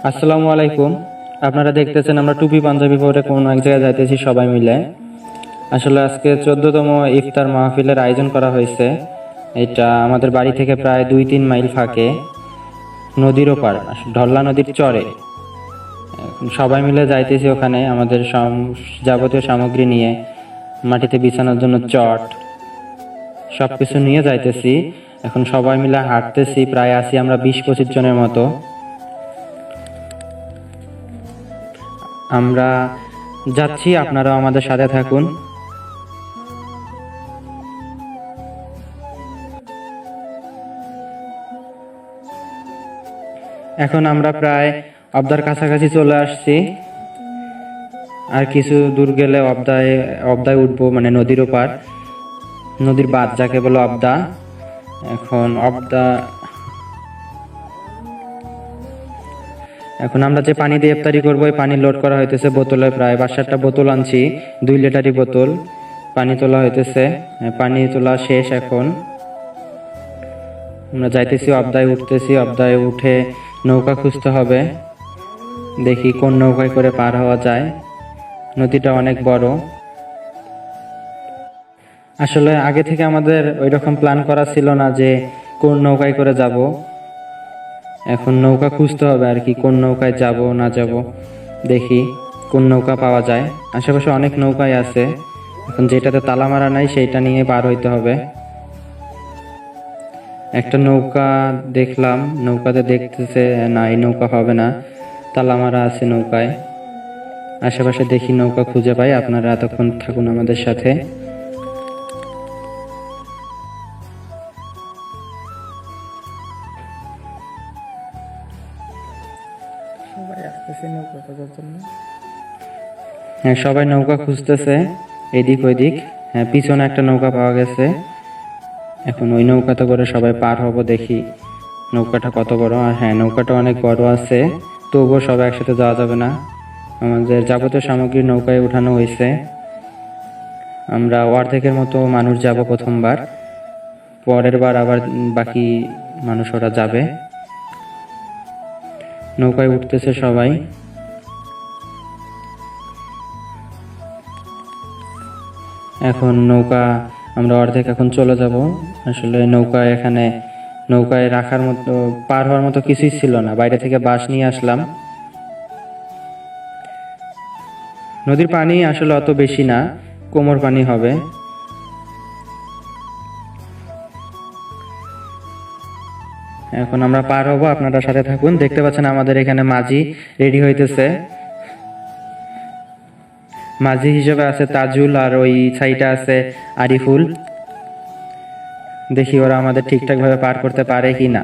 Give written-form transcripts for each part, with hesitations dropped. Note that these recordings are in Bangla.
আসসালামু আলাইকুম। আপনারা দেখতেছেন আমরা টুপি পাঞ্জাবি পরে কোন এক জায়গায় যাইতেছি সবাই মিলে। আসলে আজকে 14তম ইফতার মাহফিলের আয়োজন করা হয়েছে। এটা আমাদের বাড়ি থেকে প্রায় 2-3 মাইল ফাঁকে, নদীর ওপার, ঢল্লা নদীর চরে। সবাই মিলে যাইতেছি ওখানে আমাদের যাবতীয় সামগ্রী নিয়ে, মাটিতে বিছানোর জন্য চট সবকিছু নিয়ে যাইতেছি। এখন সবাই মিলে হাঁটতেছি, প্রায় আছি আমরা 20-25 জনের মতো। আমরা যাচ্ছি, আপনারাও আমাদের সাথে থাকুন। এখন আমরা প্রায় অবদার কাছাকাছি চলে আসছি। আর কিছু দূর গেলে অবদায় উঠবো, মানে নদীর ওপার, নদীর বাঁধ যাকে বলে অবদা। এখন আমরা যে পানি দিয়ে ইফতারি করবো, ওই পানি লোড করা হইতেছে বোতলে। প্রায় 5-7টা বোতল আনছি, 2 লিটারি বোতল। পানি তোলা হইতেছে, পানি তোলা শেষ। এখন আমরা যাইতেছি, অবদায় উঠতেছি। অবদায় উঠে নৌকা খুঁজতে হবে, দেখি কোন নৌকায় করে পার হওয়া যায়। নদীটা অনেক বড়। আসলে আগে থেকে আমাদের ওই রকম প্ল্যান করা ছিল না যে কোন নৌকায় করে যাব। এখন নৌকা খুঁজতে হবে আর কি, কোন নৌকায় যাব না যাব, দেখি কোন নৌকা পাওয়া যায়। আশেপাশে অনেক নৌকাই আছে, এখন যেটাতে তালা মারা নাই সেইটা নিয়ে পার হইতে হবে। একটা নৌকা দেখলাম, নৌকাতে দেখতেছে না, এই নৌকা হবে না, তালা মারা আছে নৌকায়। আশেপাশে দেখি নৌকা খুঁজে পাই। আপনারা এতক্ষণ থাকুন আমাদের সাথে। হ্যাঁ, সবাই নৌকা খুঁজতেছে এদিক ওইদিক। হ্যাঁ, পিছনে একটা নৌকা পাওয়া গেছে। এখন ওই নৌকাতে করে সবাই পার হব, দেখি নৌকাটা কত বড়। আর হ্যাঁ, নৌকাটা অনেক বড় আছে, তবুও সবাই একসাথে যাওয়া যাবে না। আমাদের যাবতীয় সামগ্রী নৌকায় উঠানো হয়েছে। আমরা অর্ধেকের মতো মানুষ যাব প্রথমবার, পরের বার আবার বাকি মানুষ ওরা যাবে। নৌকায় উঠতেছে সবাই। এখন নৌকা আমরা অর্ধেক এখন চলে যাব। আসলে নৌকায় রাখার মতো, পার হওয়ার মতো কিছুই ছিল না। বাইরে থেকে বাঁশ নিয়ে আসলাম। নদীর পানি আসলে অত বেশি না, কোমর পানি হবে। এখন আমরা পার হব, আপনারা সাথে থাকুন। দেখতে পাচ্ছেন আমাদের এখানে মাঝি রেডি হইতেছে। মাঝি হিসেবে আছে তাজুল, আর ওই সাইডে আছে আরিফুল। দেখি ওরা আমাদের ঠিকঠাক ভাবে পার করতে পারে কি না।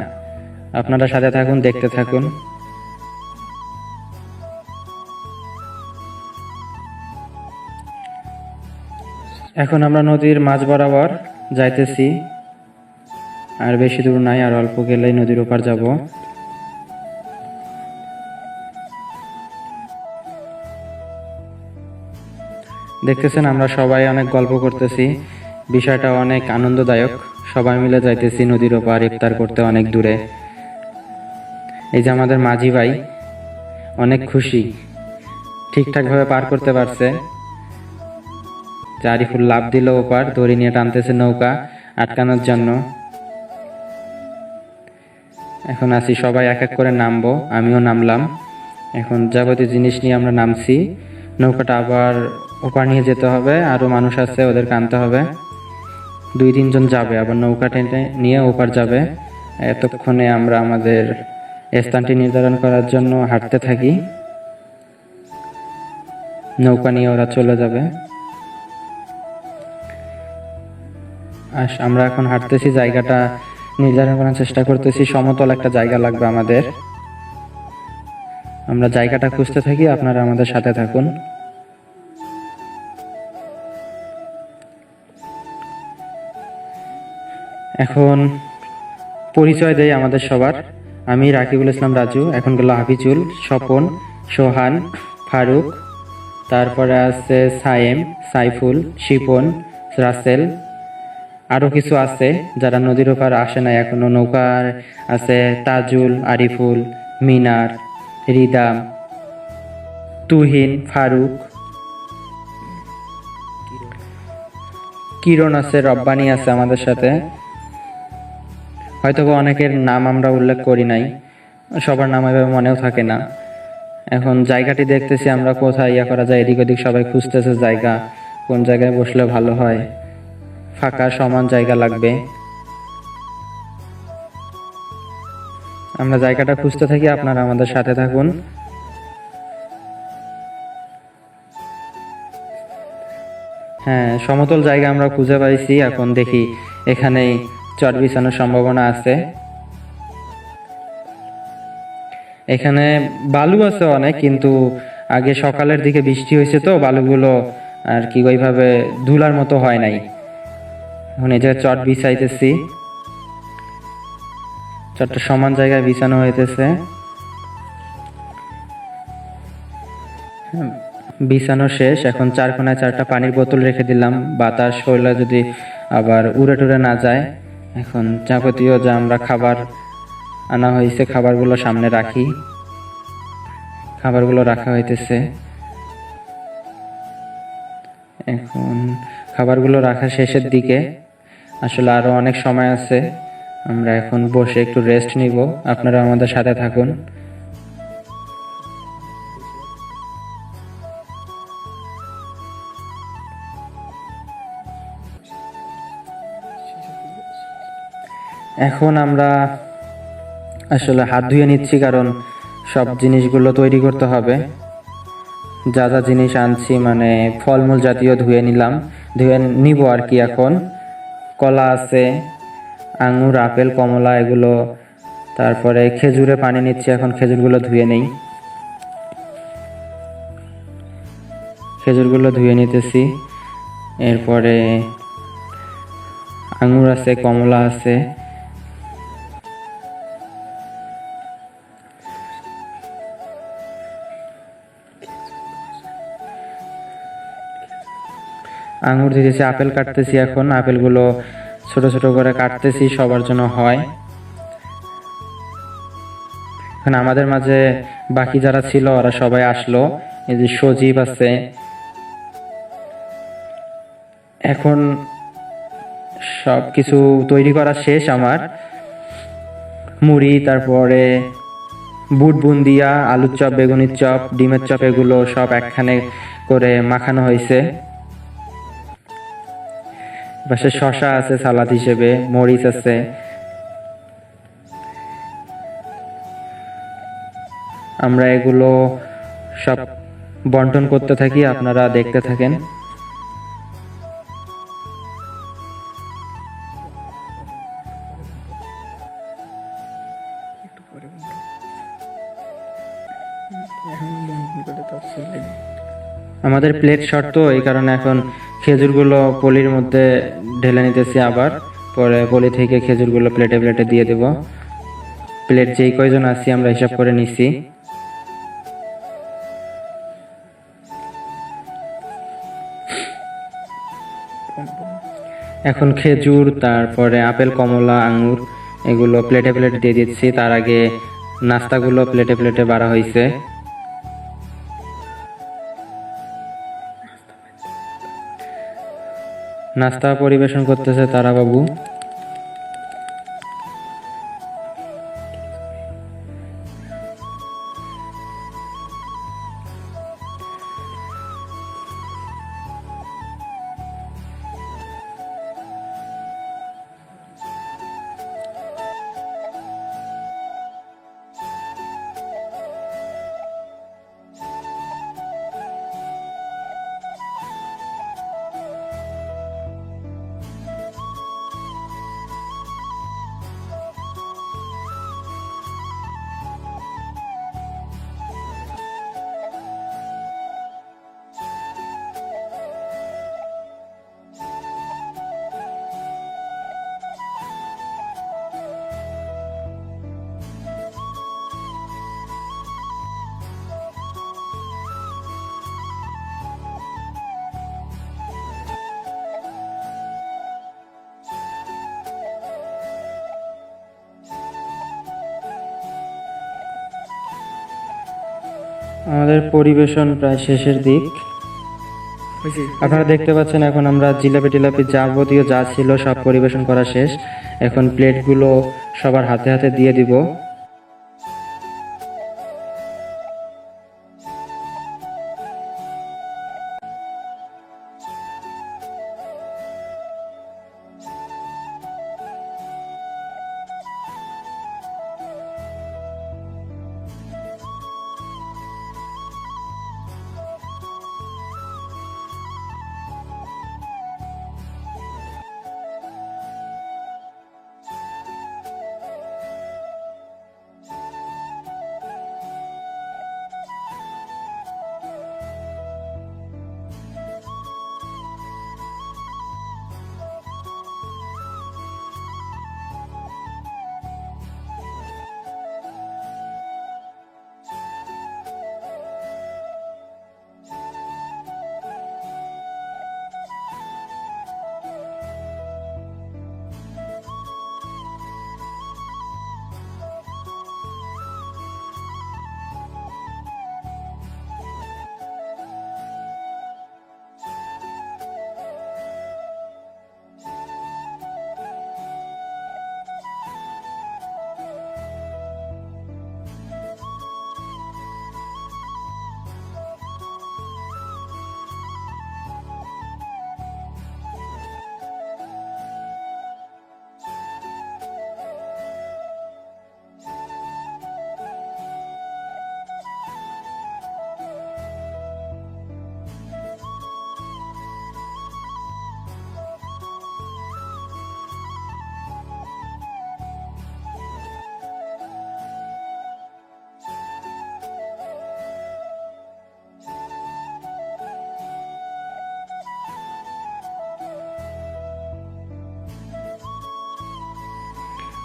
আপনারা সাথে থাকুন, দেখতে থাকুন। এখন আমরা নদীর মাঝ বরাবর যাইতেছি, আর বেশি দূর নাই, আর অল্প গেলেই নদীর ওপার যাব। দেখতেছেন আমরা সবাই অনেক গল্প করতেছি, বিষয়টা অনেক আনন্দদায়ক। সবাই মিলে যাইতেছি নদীর ওপার ইফতার করতে অনেক দূরে। এই যে আমাদের মাঝি ভাই অনেক খুশি, ঠিকঠাক ভাবে পার করতে পারছে। আরিফুল লাভ দিল ওপার, দড়ি নিয়ে টানতেছে নৌকা আটকানোর জন্য। এখন আসি সবাই এক এক করে নামবো, আমিও নামলাম। এখন যাবতীয় জিনিস নিয়ে আমরা নামছি। নৌকাটা আবার ওপার নিয়ে যেতে হবে, আরো মানুষ আছে, ওদেরকে আনতে হবে। 2-3 জন যাবে, আবার নৌকা টেনে নিয়ে ওপার যাবে। এতক্ষণে আমরা আমাদের স্থানটি নির্ধারণ করার জন্য হাঁটতে থাকি। নৌকা নিয়ে ওরা চলে যাবে। আর আমরা এখন হাঁটতেছি, জায়গাটা নির্ধারণ করার চেষ্টা করতেছি। সমতল একটা জায়গা লাগবে আমাদের। আমরা জায়গাটা খুঁজতে থাকি, আপনারা আমাদের সাথে থাকুন। এখন পরিচয় দেই আমাদের সবার। আমি রাকিবুল ইসলাম রাজু, এখন গেল হাফিজুল, স্বপন, সোহান, ফারুক, তারপরে আছে সায়েম, সাইফুল, শিপন, রাসেল, আরো কিছু আছে যারা নদীর ওপার আসে না এখনো। নৌকার আছে তাজুল, আরিফুল, মিনার, রিদা, তুহিন, ফারুক, কিরণ আছে, রব্বানি আছে আমাদের সাথে। হয়তো অনেকের নাম আমরা উল্লেখ করি নাই, সবার নাম এভাবে মনেও থাকে না। এখন জায়গাটি দেখতেছি আমরা কোথায় ইয়া করা যায়, এদিক ওদিক সবাই খুঁজতেছে জায়গা, কোন জায়গায় বসলে ভালো হয়, ফাঁকা সমান জায়গা লাগবে। আমরা জায়গাটা খুঁজতে থাকি, আপনারা আমাদের সাথে থাকুন। হ্যাঁ, সমতল জায়গা আমরা খুঁজে পাইছি। এখন দেখি এখানেই চট বিছানোর সম্ভাবনা আছে। এখানে বালু আছে অনেক, কিন্তু আগে সকালের দিকে বৃষ্টি হয়েছে তো বালুগুলো আর কি ওইভাবে ধুলার মতো হয় নাই। এখন এই যে চট বিছাইতেছি, চটটা সমান জায়গায় বিছানো হইতেছে। বিছানো শেষ। এখন চার কোনায় 4টা পানির বোতল রেখে দিলাম, বাতাস হইলে যদি আবার উড়ে টুরে না যায়। এখন যাবতীয় যা আমরা খাবার আনা হয়েছে খাবারগুলো সামনে রাখি, খাবারগুলো রাখা হইতেছে। এখন খাবারগুলো রাখা শেষের দিকে, আসলে আরো অনেক সময় আছে। আমরা এখন বসে একটু রেস্ট নিব, আপনারা আমাদের সাথে থাকুন। এখন আমরা আসলে হাত ধুয়ে নিচ্ছি, কারণ সব জিনিসগুলো তৈরি করতে হবে। যা যা জিনিস আনছি মানে ফলমূল জাতীয় ধুয়ে নিলাম, ধুয়ে নিব আর কি। এখন কলা আছে, আঙুর, আপেল, কমলা এগুলো, তারপরে খেজুরে পানি নিচ্ছি। এখন খেজুরগুলো ধুয়ে নেই, খেজুরগুলো ধুয়ে নিতেছি। এরপরে আঙুর আছে, কমলা আছে, আঙুর দিতেছি, আপেল কাটতেছি। এখন আপেলগুলো ছোট ছোট করে কাটতেছি, সবার জন্য হয়। এখন আমাদের মাঝে বাকি যারা ছিল ওরা সবাই আসলো। এই যে সজীব আছে। এখন সব কিছু তৈরি করা শেষ আমার। মুড়ি, তারপরে বুট বুন্দিয়া, আলুর চপ, বেগুনির চপ, ডিমের চপ এগুলো সব একখানে করে মাখানো হয়েছে। পাশে শশা আছে সালাদ হিসেবে, মরিচ আছে। আমরা এগুলো সব বন্টন করতে থাকি, আপনারা দেখতে থাকেন। আমাদের প্লেট শর্ট তো, এই কারণে এখন খেজুরগুলো পলির মধ্যে ঢেলে নিতেছি, আবার পরে পলি থেকে খেজুরগুলো প্লেটে প্লেটে দিয়ে দেব। প্লেট যেই কয়জন আছি আমরা হিসাব করে নিছি। এখন খেজুর, তারপরে আপেল, কমলা, আঙুর এগুলো প্লেটে প্লেটে দিয়ে দিচ্ছি। তার আগে নাস্তাগুলো প্লেটে প্লেটে বাড়া হয়েছে। নাস্তা পরিবেশন করতেছে তারা বাবু। আমাদের পরিবেশন প্রায় শেষের দিক। আপনারা দেখতে পাচ্ছেন এখন আমরা জিলাপি টিলাপি যাবতীয় যা ছিল সব পরিবেশন করা শেষ। এখন প্লেটগুলো সবার হাতে হাতে দিয়ে দিব।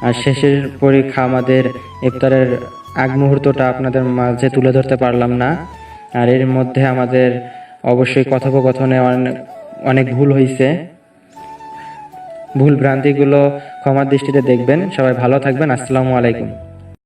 আর শেষের পরীক্ষা আমাদের ইফতারের আগ মুহূর্তটা আপনাদের মাঝে তুলে ধরতে পারলাম না। আর এর মধ্যে আমাদের অবশ্যই কথোপকথনে অনেক ভুল হয়েছে। ভুল ভ্রান্তিগুলো ক্ষমার দৃষ্টিতে দেখবেন। সবাই ভালো থাকবেন। আসসালামু আলাইকুম।